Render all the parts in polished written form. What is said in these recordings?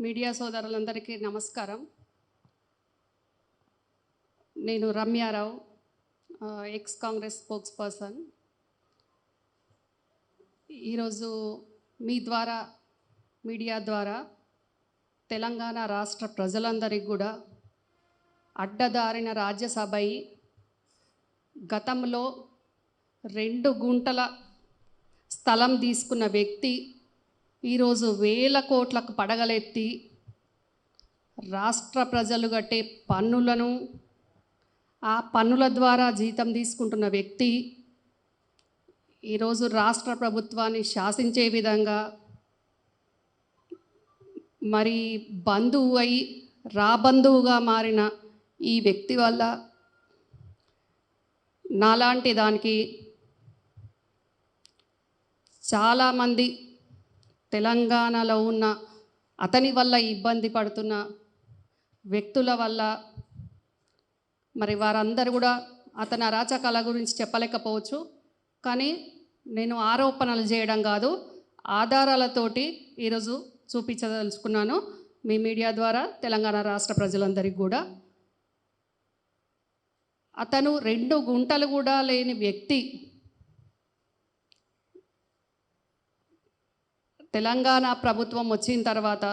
Media సోదరులందరికీ నమస్కారం. నేను Ramya Rao, X Congress spokes person. ఈరోజు మీ ద్వారా, మీడియా ద్వారా తెలంగాణ రాష్ట్ర ప్రజలందరికీ కూడా అడ్డదారిన రాజ్యసభ గతంలో 2 గుంటల స్థలం తీసుకున్న వ్యక్తి ఈరోజు వేల కోట్లకు పడగలెత్తి రాష్ట్ర ప్రజలు కట్టే పన్నులను, ఆ పన్నుల ద్వారా జీతం తీసుకుంటున్న వ్యక్తి ఈరోజు రాష్ట్ర ప్రభుత్వాన్ని శాసించే విధంగా మరి బంధువు అయి రాబంధువుగా మారిన ఈ వ్యక్తి వల్ల నాలాంటి దానికి చాలామంది తెలంగాణలో ఉన్న అతని వల్ల ఇబ్బంది పడుతున్న వ్యక్తుల వల్ల మరి వారందరూ కూడా అతని అరాచకాల గురించి చెప్పలేకపోవచ్చు. కానీ నేను ఆరోపణలు చేయడం కాదు, ఆధారాలతోటి ఈరోజు చూపించదలుచుకున్నాను మీ మీడియా ద్వారా తెలంగాణ రాష్ట్ర ప్రజలందరికీ కూడా. అతను 2 గుంటలు కూడా లేని వ్యక్తి తెలంగాణ ప్రభుత్వం వచ్చిన తర్వాత,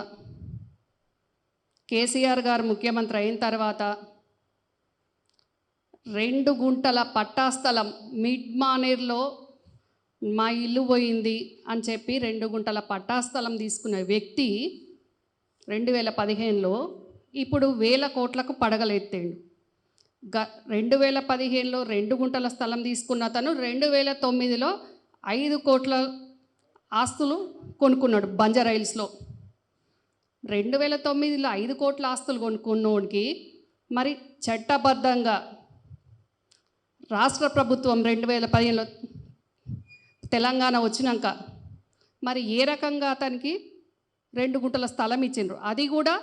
కేసీఆర్ గారు ముఖ్యమంత్రి అయిన తర్వాత 2 గుంటల పట్టా స్థలం మిడ్ మానేర్లో మా ఇల్లు పోయింది అని చెప్పి 2 గుంటల పట్టా స్థలం తీసుకున్న వ్యక్తి 2015లో ఇప్పుడు వేల కోట్లకు పడగలెత్తాడు. 2015లో 2 గుంటల స్థలం తీసుకున్న అతను 2009లో 5 కోట్ల ఆస్తులు కొనుక్కున్నాడు బంజారాయిల్స్లో. 2009లో 5 కోట్ల ఆస్తులు కొనుక్కున్నోడికి మరి చట్టబద్ధంగా రాష్ట్ర ప్రభుత్వం 2015లో తెలంగాణ వచ్చినాక మరి ఏ రకంగా అతనికి 2 గుంటల స్థలం ఇచ్చిండ్రు, అది కూడా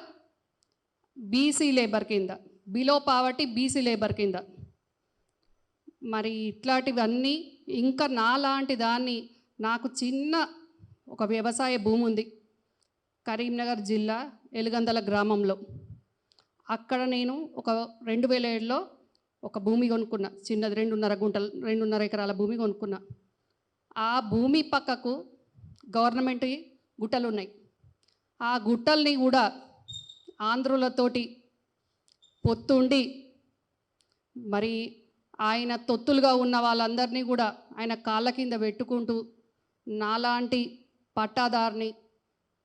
బీసీ లేబర్ కింద, బిలో పావర్టీ బీసీ లేబర్ కింద. మరి ఇట్లాంటివన్నీ ఇంకా నాలాంటి దాన్ని, నాకు చిన్న ఒక వ్యవసాయ భూమి ఉంది కరీంనగర్ జిల్లా ఎలుగందల గ్రామంలో. అక్కడ నేను ఒక 2007లో ఒక భూమి కొనుక్కున్నా, చిన్నది 2.5 ఎకరాల భూమి కొనుక్కున్నా. ఆ భూమి పక్కకు గవర్నమెంట్ గుట్టలు ఉన్నాయి. ఆ గుట్టల్ని కూడా ఆంధ్రులతోటి పొత్తుండి మరి ఆయన తొత్తులుగా ఉన్న వాళ్ళందరినీ కూడా ఆయన కాళ్ళ కింద పెట్టుకుంటూ నాలాంటి పట్టాదారిని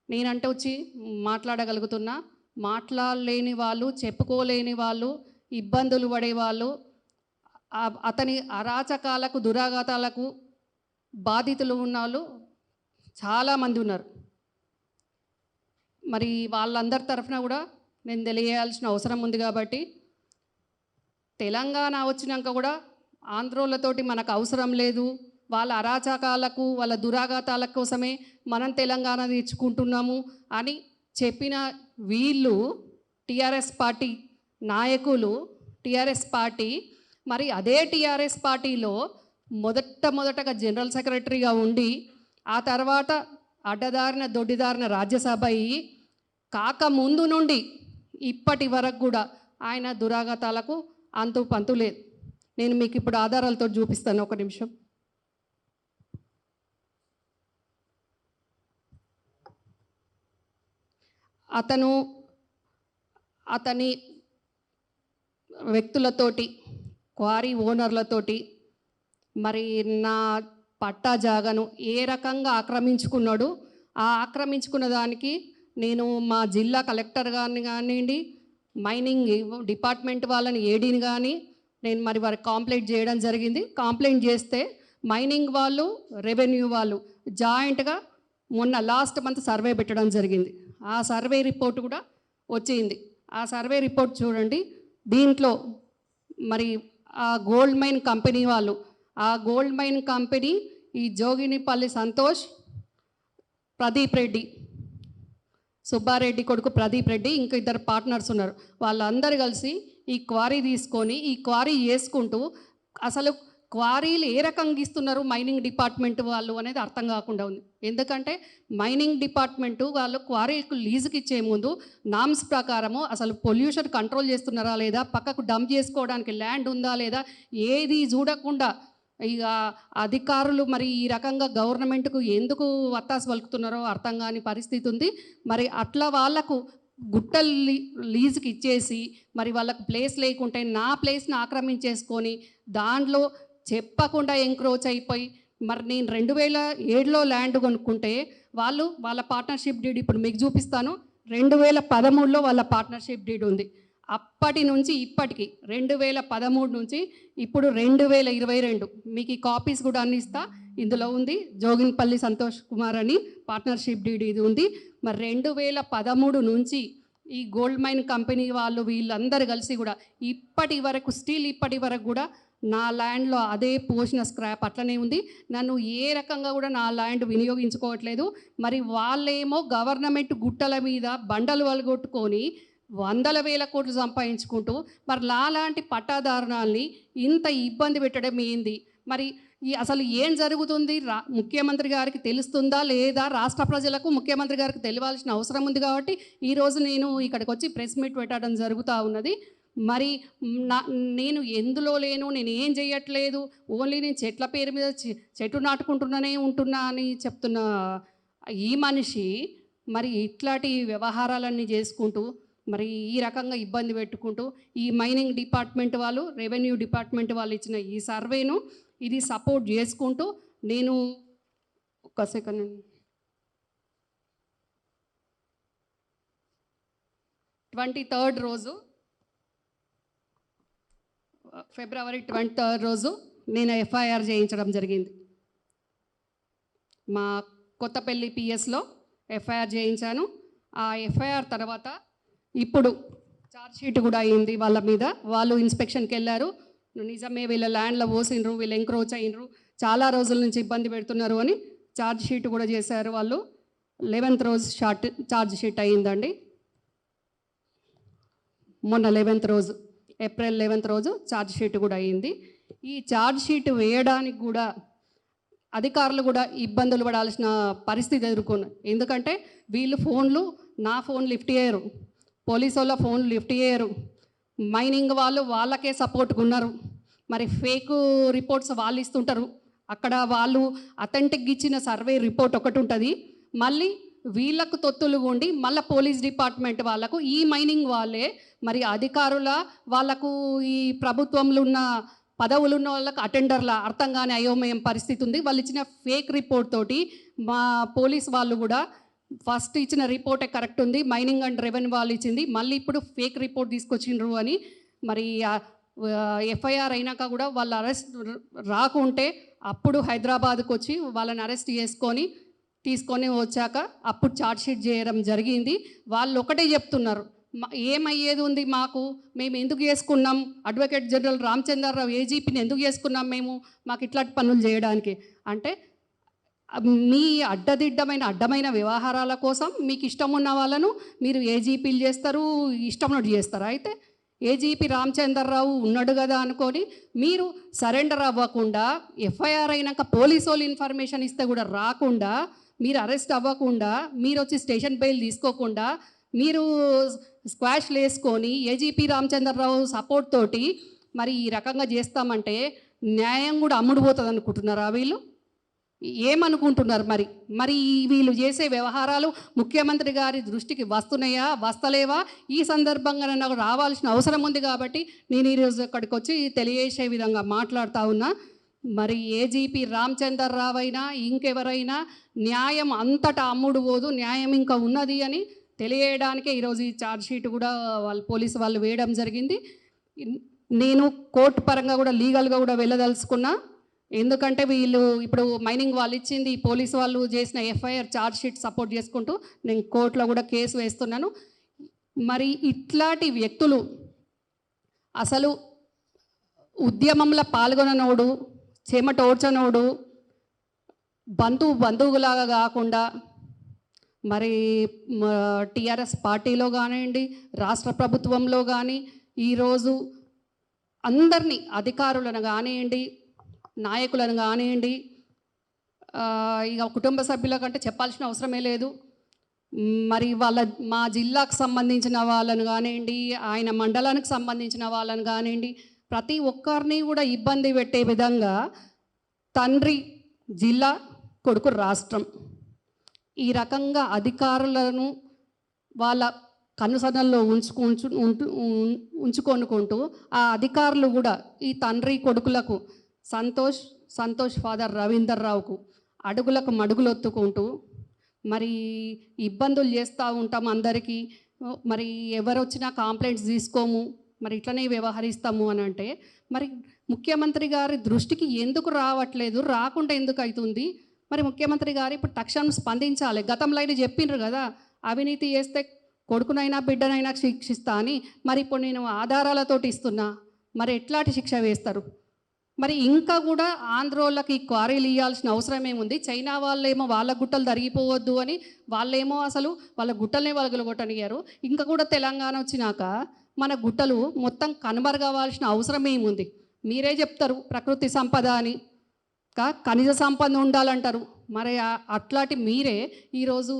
నేనంటే వచ్చి మాట్లాడగలుగుతున్నా, మాట్లాడలేని వాళ్ళు, చెప్పుకోలేని వాళ్ళు, ఇబ్బందులు పడేవాళ్ళు, అతని అరాచకాలకు దురాఘాతాలకు బాధితులు ఉన్న వాళ్ళు చాలామంది ఉన్నారు. మరి వాళ్ళందరి తరఫున కూడా నేను తెలియాల్సిన అవసరం ఉంది. కాబట్టి తెలంగాణ వచ్చినాక కూడా ఆంధ్రోళ్ళతోటి మనకు అవసరం లేదు, వాళ్ళ అరాచకాలకు వాళ్ళ దురాఘాతాల కోసమే మనం తెలంగాణ తెచ్చుకుంటున్నాము అని చెప్పిన వీళ్ళు టీఆర్ఎస్ పార్టీ నాయకులు, టీఆర్ఎస్ పార్టీ, మరి అదే టీఆర్ఎస్ పార్టీలో మొదటగా జనరల్ సెక్రటరీగా ఉండి ఆ తర్వాత అడ్డదారిన దొడ్డిదారిన రాజ్యసభ కాకముందు నుండి ఇప్పటి వరకు కూడా ఆయన దురాఘాతాలకు అంతు పంతు లేదు. నేను మీకు ఇప్పుడు ఆధారాలతో చూపిస్తాను, ఒక నిమిషం. అతని వ్యక్తులతోటి, క్వారీ ఓనర్లతోటి మరి నా పట్టా జాగాను ఏ రకంగా ఆక్రమించుకున్నాడు, ఆ ఆక్రమించుకున్న దానికి నేను మా జిల్లా కలెక్టర్ గారిని కానివ్వండి, మైనింగ్ డిపార్ట్మెంట్ వాళ్ళని ఏడీని కానీ నేను మరి వారికి కంప్లైంట్ చేయడం జరిగింది. కంప్లైంట్ చేస్తే మైనింగ్ వాళ్ళు, రెవెన్యూ వాళ్ళు జాయింట్గా మొన్న లాస్ట్ మంత్ సర్వే పెట్టడం జరిగింది. ఆ సర్వే రిపోర్ట్ కూడా వచ్చింది. ఆ సర్వే రిపోర్ట్ చూడండి. దీంట్లో మరి ఆ గోల్డ్ మైన్ కంపెనీ వాళ్ళు, ఆ గోల్డ్ మైన్ కంపెనీ ఈ జోగినిపల్లి సంతోష్, ప్రదీప్ రెడ్డి, సుబ్బారెడ్డి కొడుకు ప్రదీప్ రెడ్డి, ఇంకా 2 పార్ట్నర్స్ ఉన్నారు. వాళ్ళందరూ కలిసి ఈ క్వారీ తీసుకొని ఈ క్వారీ చేసుకుంటూ అసలు క్వారీలు ఏ రకంగా ఇస్తున్నారు మైనింగ్ డిపార్ట్మెంట్ వాళ్ళు అనేది అర్థం కాకుండా ఉంది. ఎందుకంటే మైనింగ్ డిపార్ట్మెంటు వాళ్ళు క్వారీలకు లీజుకి ఇచ్చే ముందు నామ్స్ ప్రకారము అసలు పొల్యూషన్ కంట్రోల్ చేస్తున్నారా లేదా, పక్కకు డంప్ చేసుకోవడానికి ల్యాండ్ ఉందా లేదా, ఏది చూడకుండా ఇక అధికారులు మరి ఈ రకంగా గవర్నమెంట్కు ఎందుకు వత్తాసు పలుకుతున్నారో అర్థం కాని పరిస్థితి ఉంది. మరి అట్లా వాళ్లకు గుట్టలు లీజుకి ఇచ్చేసి మరి వాళ్ళకు ప్లేస్ లేకుంటే నా ప్లేస్ని ఆక్రమించేసుకొని దాంట్లో చెప్పకుండా ఎంక్రోచ్ అయిపోయి మరి నేను 2007లో ల్యాండ్ కొనుక్కుంటే వాళ్ళు వాళ్ళ పార్ట్నర్షిప్ డీడ్ ఇప్పుడు మీకు చూపిస్తాను. 2013లో వాళ్ళ పార్ట్నర్షిప్ డీడ్ ఉంది. అప్పటి నుంచి ఇప్పటికి 2013 నుంచి ఇప్పుడు 2022 మీకు ఈ కాపీస్ కూడా అందిస్తా. ఇందులో ఉంది జోగిన్పల్లి సంతోష్ కుమార్ అని పార్ట్నర్షిప్ డీడ్ ఇది ఉంది. మరి 2013 నుంచి ఈ గోల్డ్ మైన్ కంపెనీ వాళ్ళు వీళ్ళందరూ కలిసి కూడా ఇప్పటి వరకు కూడా నా ల్యాండ్లో అదే పోసిన స్క్రాప్ అట్లనే ఉంది. నన్ను ఏ రకంగా కూడా నా ల్యాండ్ వినియోగించుకోవట్లేదు. మరి వాళ్ళేమో గవర్నమెంట్ గుట్టల మీద బండలు వలగొట్టుకొని 100,000 కోట్లు సంపాదించుకుంటూ మరి లాంటి పట్టాదారుణాల్ని ఇంత ఇబ్బంది పెట్టడం ఏంది? మరి అసలు ఏం జరుగుతుంది? ముఖ్యమంత్రి గారికి తెలుస్తుందా లేదా? రాష్ట్ర ప్రజలకు ముఖ్యమంత్రి గారికి తెలియాల్సిన అవసరం ఉంది. కాబట్టి ఈరోజు నేను ఇక్కడికి వచ్చి ప్రెస్ మీట్ పెట్టడం జరుగుతూ ఉన్నది. మరి నేను ఎందులో లేను, నేను ఏం చేయట్లేదు, ఓన్లీ నేను చెట్ల పేరు మీద చెట్టు నాటుకుంటున్నానే ఉంటున్నా అని చెప్తున్న ఈ మనిషి మరి ఇట్లాంటి వ్యవహారాలన్నీ చేసుకుంటూ మరి ఈ రకంగా ఇబ్బంది పెట్టుకుంటూ ఈ మైనింగ్ డిపార్ట్మెంట్ వాళ్ళు, రెవెన్యూ డిపార్ట్మెంట్ వాళ్ళు ఇచ్చిన ఈ సర్వేను ఇది సపోర్ట్ చేసుకుంటూ నేను ఒక సెకండ్ 23rd రోజు ఫిబ్రవరి 23rd రోజు నేను ఎఫ్ఐఆర్ చేయించడం జరిగింది. మా కొత్తపల్లి పిఎస్లో ఎఫ్ఐఆర్ చేయించాను. ఆ ఎఫ్ఐఆర్ తర్వాత ఇప్పుడు ఛార్జ్షీట్ కూడా అయింది వాళ్ళ మీద. వాళ్ళు ఇన్స్పెక్షన్కి వెళ్ళారు. నిజమే వీళ్ళ ల్యాండ్లో పోసిండ్రు, వీళ్ళు ఎంక్రోచ్ అయినరు, చాలా రోజుల నుంచి ఇబ్బంది పెడుతున్నారు అని ఛార్జ్షీట్ కూడా చేశారు వాళ్ళు. 11th రోజు ఛార్జ్షీట్ అయిందండి. మొన్న 11th రోజు, ఏప్రిల్ 11th రోజు ఛార్జ్షీట్ కూడా అయింది. ఈ ఛార్జ్షీట్ వేయడానికి కూడా అధికారులు కూడా ఇబ్బందులు పడాల్సిన పరిస్థితి ఎదుర్కొన్నారు. ఎందుకంటే వీళ్ళు నా ఫోన్ లిఫ్ట్ చేయరు, పోలీసు వాళ్ళ ఫోన్ లిఫ్ట్ చేయరు, మైనింగ్ వాళ్ళు వాళ్ళకే సపోర్ట్గా ఉన్నారు. మరి ఫేక్ రిపోర్ట్స్ వాళ్ళు ఇస్తుంటారు. అక్కడ వాళ్ళు అథెంటిక్ ఇచ్చిన సర్వే రిపోర్ట్ ఒకటి ఉంటుంది, మళ్ళీ వీళ్ళకు తొత్తులు ఉండి మళ్ళీ పోలీస్ డిపార్ట్మెంట్ వాళ్ళకు ఈ మైనింగ్ వాళ్ళే మరి అధికారుల వాళ్ళకు ఈ ప్రభుత్వంలో ఉన్న పదవులు ఉన్న వాళ్ళకు అటెండర్ల అర్థం కాని అయోమయం పరిస్థితి ఉంది. వాళ్ళు ఇచ్చిన ఫేక్ రిపోర్ట్ తోటి మా పోలీస్ వాళ్ళు కూడా ఫస్ట్ ఇచ్చిన రిపోర్టే కరెక్ట్ ఉంది, మైనింగ్ అండ్ రెవెన్యూ వాళ్ళు ఇచ్చింది, మళ్ళీ ఇప్పుడు ఫేక్ రిపోర్ట్ తీసుకొచ్చిండ్రు అని మరి ఎఫ్ఐఆర్ అయినాక కూడా వాళ్ళు అరెస్ట్ రాకుంటే అప్పుడు హైదరాబాద్కి వచ్చి వాళ్ళని అరెస్ట్ తీసుకొని వచ్చాక అప్పుడు ఛార్జ్షీట్ చేయడం జరిగింది. వాళ్ళు ఒకటే చెప్తున్నారు, ఏమయ్యేది ఉంది మాకు, మేము ఎందుకు చేసుకున్నాం, అడ్వకేట్ జనరల్ రామచంద్రరావు ఏజీపీని ఎందుకు చేసుకున్నాం మేము, మాకు ఇట్లాంటి పనులు చేయడానికి అంటే మీ అడ్డమైన వ్యవహారాల కోసం మీకు ఇష్టం ఉన్న వాళ్ళను మీరు ఏజీపీలు చేస్తారు, ఇష్టం చేస్తారు. అయితే ఏజీపీ రామచంద్రరావు ఉన్నాడు కదా అనుకొని మీరు సరెండర్ అవ్వకుండా, ఎఫ్ఐఆర్ అయినాక పోలీసు వాళ్ళు ఇన్ఫర్మేషన్ ఇస్తే కూడా రాకుండా, మీరు అరెస్ట్ అవ్వకుండా, మీరు వచ్చి స్టేషన్ బెయిల్ తీసుకోకుండా మీరు స్క్వాష్లు వేసుకొని ఏజీపీ రామచంద్రరావు సపోర్ట్ తోటి మరి ఈ రకంగా చేస్తామంటే న్యాయం కూడా అమ్ముడుపోతుంది అనుకుంటున్నారా? వీళ్ళు ఏమనుకుంటున్నారు? మరి వీళ్ళు చేసే వ్యవహారాలు ముఖ్యమంత్రి గారి దృష్టికి వస్తున్నాయా, వస్తలేవా? ఈ సందర్భంగా నాకు రావాల్సిన అవసరం ఉంది కాబట్టి నేను ఈరోజు ఇక్కడికి వచ్చి తెలియజేసే విధంగా మాట్లాడుతూ ఉన్నా. మరి ఏజీపీ రామచంద్రరావు అయినా ఇంకెవరైనా న్యాయం అంతటా అమ్ముడు పోదు, న్యాయం ఇంకా ఉన్నది అని తెలియడానికే ఈరోజు ఈ ఛార్జ్షీట్ కూడా పోలీసు వాళ్ళు వేయడం జరిగింది. నేను కోర్టు పరంగా కూడా లీగల్గా కూడా వెళ్ళదలుచుకున్నా. ఎందుకంటే వీళ్ళు ఇప్పుడు మైనింగ్ వాళ్ళు ఇచ్చింది, పోలీసు వాళ్ళు చేసిన ఎఫ్ఐఆర్ ఛార్జ్షీట్ సపోర్ట్ చేసుకుంటూ నేను కోర్టులో కూడా కేసు వేస్తున్నాను. మరి ఇట్లాంటి వ్యక్తులు అసలు ఉద్యమంలో పాల్గొననోడు, చెమట ఓడ్చనోడు, బంధువులాగా కాకుండా మరి టీఆర్ఎస్ పార్టీలో కానివ్వండి, రాష్ట్ర ప్రభుత్వంలో కానీ ఈరోజు అందరినీ అధికారులను కానివ్వండి, నాయకులను కానివ్వండి, ఇక కుటుంబ సభ్యుల కంటే చెప్పాల్సిన అవసరమే లేదు. మరి మా జిల్లాకు సంబంధించిన వాళ్ళను కానివ్వండి, ఆయన మండలానికి సంబంధించిన వాళ్ళను కానివ్వండి, ప్రతి ఒక్కరిని కూడా ఇబ్బంది పెట్టే విధంగా తండ్రి జిల్లా, కొడుకు రాష్ట్రం, ఈ రకంగా అధికారులను వాళ్ళ కనుసనల్లో ఉంచుకొనుకుంటూ ఆ అధికారులు కూడా ఈ తండ్రి కొడుకులకు సంతోష్ ఫాదర్ రవీందర్ రావుకు అడుగులకు మడుగులొత్తుకుంటూ మరి ఇబ్బందులు చేస్తూ ఉంటాం అందరికీ. మరి ఎవరు వచ్చినా కంప్లైంట్స్ తీసుకోము, మరి ఇట్లనే వ్యవహరిస్తాము అని అంటే మరి ముఖ్యమంత్రి గారి దృష్టికి ఎందుకు రావట్లేదు, రాకుండా ఎందుకు అవుతుంది? మరి ముఖ్యమంత్రి గారు ఇప్పుడు తక్షణం స్పందించాలి. గతంలో అయినా చెప్పిండ్రు కదా, అవినీతి చేస్తే కొడుకునైనా బిడ్డనైనా శిక్షిస్తా అని. మరి ఇప్పుడు నేను ఆధారాలతోటి ఇస్తున్నా, మరి ఎట్లాంటి శిక్ష వేస్తారు? మరి ఇంకా కూడా ఆంధ్రోళ్ళకి క్వారీలు ఇవ్వాల్సిన అవసరం ఏముంది? చైనా వాళ్ళేమో వాళ్ళ గుట్టలు తరిగిపోవద్దు అని వాళ్ళేమో అసలు వాళ్ళ గుట్టలనే వలగలగొట్టనియ్యారు. ఇంకా కూడా తెలంగాణ వచ్చినాక మన గుట్టలు మొత్తం కనుమరుగవ్వాల్సిన అవసరం ఏముంది? మీరే చెప్తారు ప్రకృతి సంపద అని, ఖనిజ సంపద ఉండాలంటారు. మరి అట్లాంటి మీరే ఈరోజు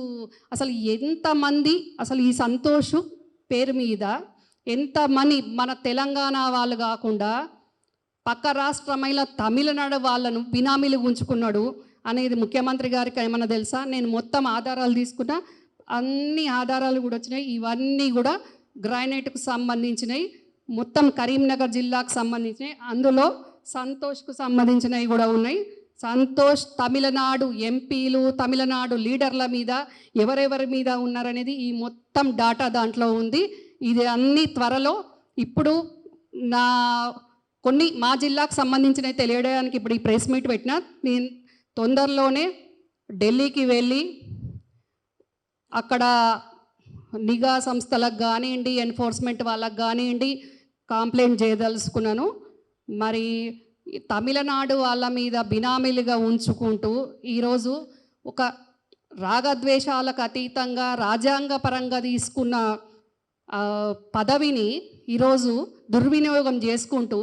అసలు ఎంతమంది అసలు ఈ సంతోష్ పేరు మీద ఎంతమంది మన తెలంగాణ వాళ్ళు కాకుండా పక్క రాష్ట్రమైన తమిళనాడు వాళ్ళను బినామీలు ఉంచుకున్నాడు అనేది ముఖ్యమంత్రి గారికి ఏమన్నా తెలుసా? నేను మొత్తం ఆధారాలు తీసుకున్నా, అన్ని ఆధారాలు కూడా వచ్చినాయి. ఇవన్నీ కూడా గ్రానైట్కు సంబంధించినవి, మొత్తం కరీంనగర్ జిల్లాకు సంబంధించినవి. అందులో సంతోష్కు సంబంధించినవి కూడా ఉన్నాయి. సంతోష్ తమిళనాడు ఎంపీలు, తమిళనాడు లీడర్ల మీద ఎవరెవరి మీద ఉన్నారనేది ఈ మొత్తం డాటా దాంట్లో ఉంది. ఇది అన్ని త్వరలో ఇప్పుడు కొన్ని మా జిల్లాకు సంబంధించినవి తెలియడానికి ఇప్పుడు ఈ ప్రెస్ మీట్ పెట్టినా, నేను తొందరలోనే ఢిల్లీకి వెళ్ళి అక్కడ నిఘా సంస్థలకు కానివ్వండి, ఎన్ఫోర్స్మెంట్ వాళ్ళకు కానివ్వండి కంప్లైంట్ చేయదలుచుకున్నాను. మరి తమిళనాడు వాళ్ళ మీద బినామీలుగా ఉంచుకుంటూ ఈరోజు ఒక రాగద్వేషాలకు అతీతంగా రాజ్యాంగపరంగా తీసుకున్న పదవిని ఈరోజు దుర్వినియోగం చేసుకుంటూ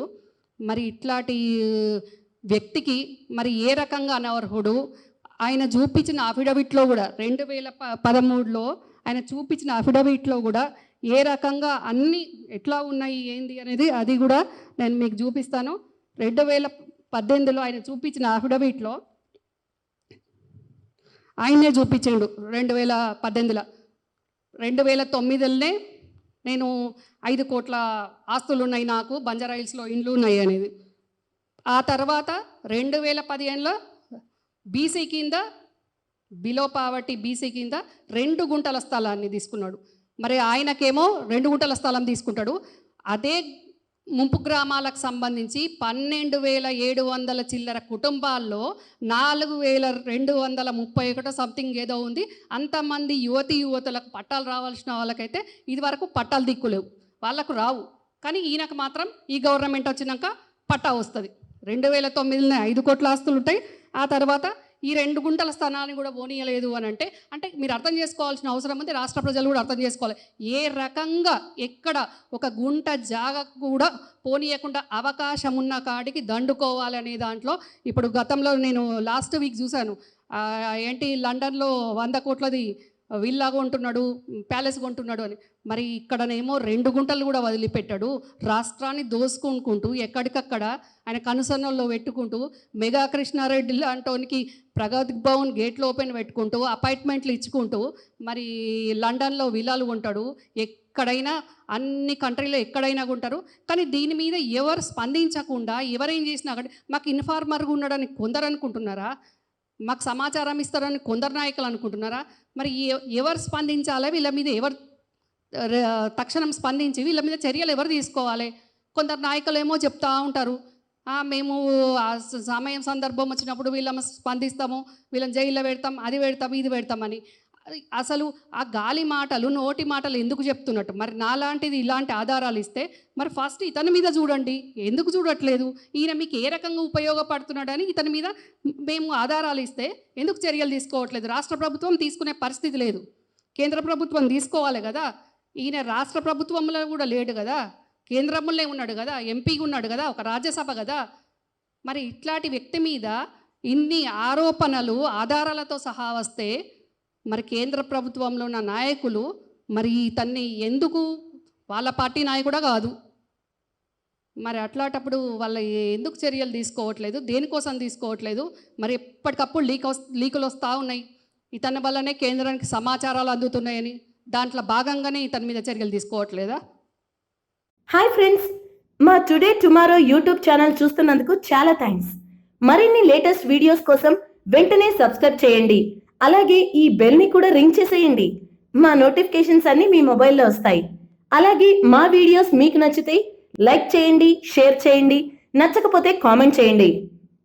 మరి ఇట్లాంటి వ్యక్తికి మరి ఏ రకంగా అనర్హుడు? ఆయన చూపించిన అఫిడవిట్లో కూడా 2013లో ఆయన చూపించిన అఫిడవిట్లో కూడా ఏ రకంగా అన్నీ ఎట్లా ఉన్నాయి ఏంది అనేది అది కూడా నేను మీకు చూపిస్తాను. 2018లో ఆయన చూపించిన అఫిడవిట్లో ఆయనే చూపించాడు. 2018లో 2009లోనే నేను 5 కోట్ల ఆస్తులు ఉన్నాయి, నాకు బంజారాహిల్స్లో ఇండ్లు ఉన్నాయి అనేది. ఆ తర్వాత 2015లో బీసీ కింద, బిలో పావర్టీ బీసీ కింద 2 గుంటల స్థలాన్ని తీసుకున్నాడు. మరి ఆయనకేమో 2 గుంటల స్థలం తీసుకుంటాడు. అదే ముంపు గ్రామాలకు సంబంధించి 12,700 చిల్లర కుటుంబాల్లో 4,231 సంథింగ్ ఏదో ఉంది. అంతమంది యువతులకు పట్టాలు రావాల్సిన వాళ్ళకైతే ఇది వరకు పట్టాలు దిక్కులేవు, వాళ్ళకు రావు. కానీ ఈయనకు మాత్రం ఈ గవర్నమెంట్ వచ్చినాక పట్టా వస్తుంది. 2009లో 5 కోట్ల ఆస్తులు ఉంటాయి. ఆ తర్వాత ఈ 2 గుంటల స్థానాన్ని కూడా పోనీయలేదు అని అంటే మీరు అర్థం చేసుకోవాల్సిన అవసరం ఉంది. రాష్ట్ర ప్రజలు కూడా అర్థం చేసుకోవాలి. ఏ రకంగా ఎక్కడ ఒక గుంట జాగా కూడా పోనీయకుండా అవకాశం ఉన్న కాడికి దండుకోవాలనే దాంట్లో ఇప్పుడు గతంలో నేను లాస్ట్ వీక్ చూశాను. ఏంటి లండన్లో 100 కోట్లది విల్లా కొంటున్నాడు, ప్యాలెస్ కొంటున్నాడు అని. మరి ఇక్కడనేమో 2 గుంటలు కూడా వదిలిపెట్టాడు. రాష్ట్రాన్ని దోసుకుంటూ ఎక్కడికక్కడ ఆయన కనుసన్నల్లో పెట్టుకుంటూ మెగా కృష్ణారెడ్డి లాంటోనికి ప్రగతి భవన్ గేట్లు ఓపెన్ పెట్టుకుంటూ అపాయింట్మెంట్లు ఇచ్చుకుంటూ మరి లండన్లో విల్లాలు కొంటాడు. ఎక్కడైనా అన్ని కంట్రీలో ఎక్కడైనా కొంటారు. కానీ దీని మీద ఎవరు స్పందించకుండా ఎవరేం చేసినా కానీ మాకు ఇన్ఫార్మర్గా ఉన్నాడని కొందరు అనుకుంటున్నారా? మాకు సమాచారం ఇస్తారని కొందరు నాయకులు అనుకుంటున్నారా? మరి ఎవరు స్పందించాలి? వీళ్ళ మీద ఎవరు తక్షణం స్పందించి వీళ్ళ మీద చర్యలు ఎవరు తీసుకోవాలి? కొందరు నాయకులు ఏమో చెప్తూ ఉంటారు, మేము సమయం సందర్భం వచ్చినప్పుడు వీళ్ళని స్పందిస్తాము, వీళ్ళని జైల్లో పెడతాం, అది పెడతాం, ఇది పెడతామని. అసలు ఆ గాలి మాటలు, నోటి మాటలు ఎందుకు చెప్తున్నట్టు? మరి నాలాంటిది ఇలాంటి ఆధారాలు ఇస్తే మరి ఫస్ట్ ఇతని మీద చూడండి. ఎందుకు చూడట్లేదు? ఈయన మీకు ఏ రకంగా ఉపయోగపడుతున్నాడని ఇతని మీద మేము ఆధారాలు ఇస్తే ఎందుకు చర్యలు తీసుకోవట్లేదు? రాష్ట్ర ప్రభుత్వం తీసుకునే పరిస్థితి లేదు, కేంద్ర ప్రభుత్వం తీసుకోవాలి కదా. ఈయన రాష్ట్ర ప్రభుత్వంలో కూడా లేడు కదా, కేంద్రంలో ఉన్నాడు కదా, ఎంపీగా ఉన్నాడు కదా, ఒక రాజ్యసభ కదా. మరి ఇట్లాంటి వ్యక్తి మీద ఇన్ని ఆరోపణలు ఆధారాలతో సహా వస్తే మరి కేంద్ర ప్రభుత్వంలో ఉన్న నాయకులు మరి ఇతన్ని ఎందుకు, వాళ్ళ పార్టీ నాయకుడా కాదు, మరి అట్లాంటప్పుడు వాళ్ళ ఎందుకు చర్యలు తీసుకోవట్లేదు, దేనికోసం తీసుకోవట్లేదు? మరి ఎప్పటికప్పుడు లీకులు వస్తూ ఉన్నాయి, ఇతని వల్లనే కేంద్రానికి సమాచారాలు అందుతున్నాయని, దాంట్లో భాగంగానే ఇతని మీద చర్యలు తీసుకోవట్లేదా? హాయ్ ఫ్రెండ్స్, మా టుడే టుమారో యూట్యూబ్ ఛానల్ చూస్తున్నందుకు చాలా థ్యాంక్స్. మరిన్ని లేటెస్ట్ వీడియోస్ కోసం వెంటనే సబ్స్క్రైబ్ చేయండి. అలాగే ఈ బెల్ని కూడా రింగ్ చేసేయండి. మా నోటిఫికేషన్స్ అన్ని మీ మొబైల్లో వస్తాయి. అలాగే మా వీడియోస్ మీకు నచ్చితే లైక్ చేయండి, షేర్ చేయండి, నచ్చకపోతే కామెంట్ చేయండి.